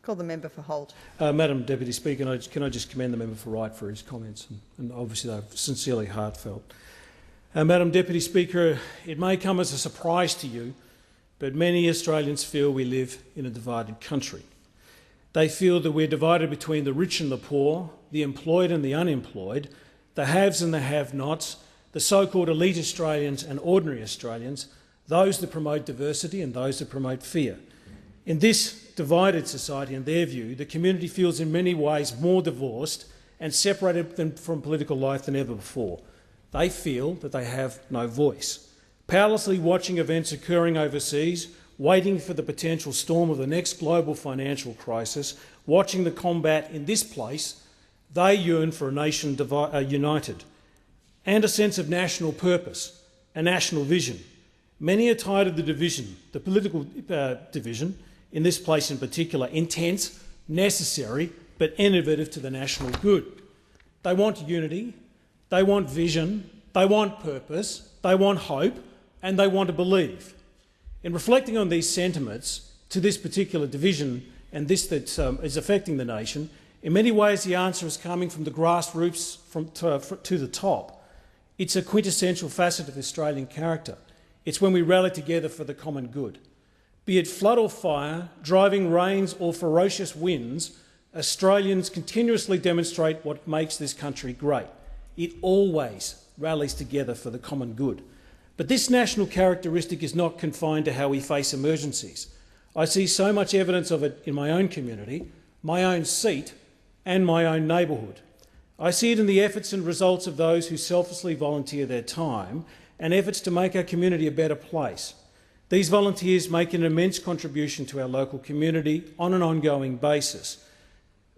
Call the member for Holt. Madam Deputy Speaker, can I just commend the member for Wright for his comments, and obviously they're sincerely heartfelt. Madam Deputy Speaker, it may come as a surprise to you, but many Australians feel we live in a divided country. They feel that we're divided between the rich and the poor, the employed and the unemployed, the haves and the have-nots, the so-called elite Australians and ordinary Australians, those that promote diversity and those that promote fear. In this divided society, in their view, the community feels in many ways more divorced and separated from political life than ever before. They feel that they have no voice. Powerlessly watching events occurring overseas, waiting for the potential storm of the next global financial crisis, watching the combat in this place, they yearn for a nation united and a sense of national purpose, a national vision. Many are tired of the division, the political division, in this place in particular, intense, necessary, but innovative to the national good. They want unity, they want vision, they want purpose, they want hope, and they want to believe. In reflecting on these sentiments to this particular division and this that is affecting the nation, in many ways the answer is coming from the grassroots to the top. It's a quintessential facet of Australian character. It's when we rally together for the common good. Be it flood or fire, driving rains or ferocious winds, Australians continuously demonstrate what makes this country great. It always rallies together for the common good. But this national characteristic is not confined to how we face emergencies. I see so much evidence of it in my own community, my own seat, and my own neighbourhood. I see it in the efforts and results of those who selflessly volunteer their time and efforts to make our community a better place. These volunteers make an immense contribution to our local community on an ongoing basis,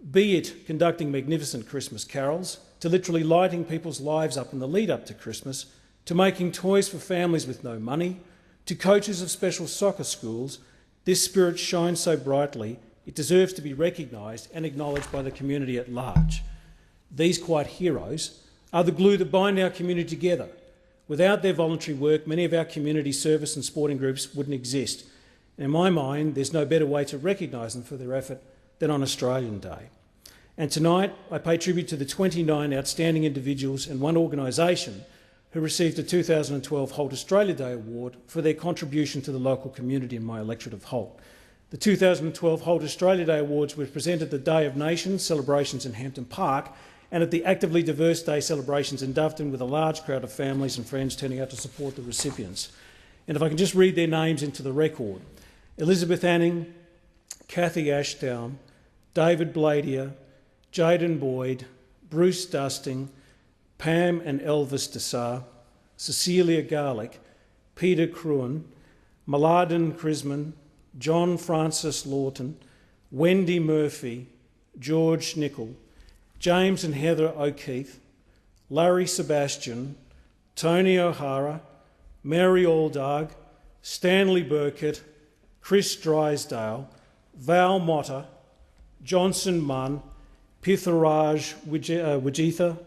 be it conducting magnificent Christmas carols, to literally lighting people's lives up in the lead up to Christmas, to making toys for families with no money, to coaches of special soccer schools. This spirit shines so brightly, it deserves to be recognised and acknowledged by the community at large. These quiet heroes are the glue that bind our community together. Without their voluntary work, many of our community service and sporting groups wouldn't exist. And in my mind, there's no better way to recognise them for their effort than on Australian Day. And tonight, I pay tribute to the 29 outstanding individuals and one organisation who received a 2012 Holt Australia Day Award for their contribution to the local community in my electorate of Holt. The 2012 Holt Australia Day Awards were presented at the Day of Nations celebrations in Hampton Park and at the Actively Diverse Day celebrations in Doveton, with a large crowd of families and friends turning out to support the recipients. And if I can just read their names into the record: Elizabeth Anning, Cathy Ashdown, David Bladier, Jaden Boyd, Bruce Dusting, Pam and Elvis Dessar, Cecilia Garlick, Peter Cruan, Maladen Crisman, John Francis Lawton, Wendy Murphy, George Nicol, James and Heather O'Keefe, Larry Sebastian, Tony O'Hara, Mary Aldarg, Stanley Burkett, Chris Drysdale, Val Motta, Johnson Munn, Pitharaj Wajitha,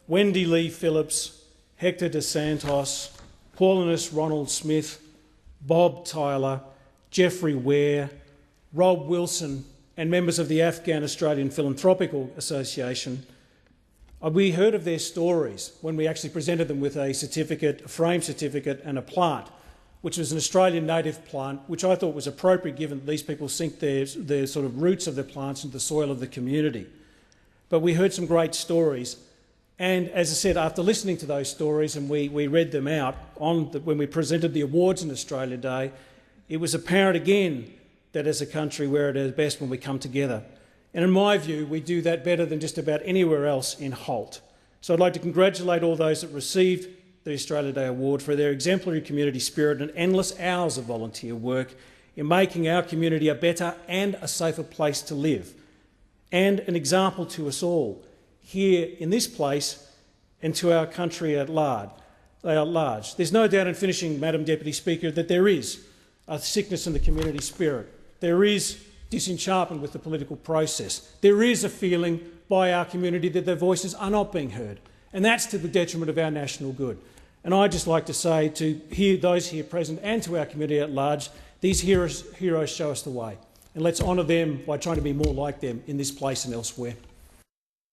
Wendy Lee Phillips, Hector De Santos, Paulinus Ronald Smith, Bob Tyler, Jeffrey Ware, Rob Wilson, and members of the Afghan Australian Philanthropic Association. We heard of their stories when we actually presented them with a certificate, a frame certificate and a plant, which was an Australian native plant, which I thought was appropriate given that these people sink their sort of roots of their plants into the soil of the community. But we heard some great stories. And as I said, after listening to those stories, and we read them out when we presented the awards on Australia Day, it was apparent again that as a country we're at our best when we come together. And in my view, we do that better than just about anywhere else in Holt. So I'd like to congratulate all those that received the Australia Day Award for their exemplary community spirit and endless hours of volunteer work in making our community a better and a safer place to live, and an example to us all here in this place and to our country at large. There's no doubt in finishing, Madam Deputy Speaker, that there is a sickness in the community spirit. There is disenchantment with the political process. There is a feeling by our community that their voices are not being heard, and that's to the detriment of our national good. And I'd just like to say to those here present and to our community at large, these heroes show us the way. and let's honour them by trying to be more like them in this place and elsewhere.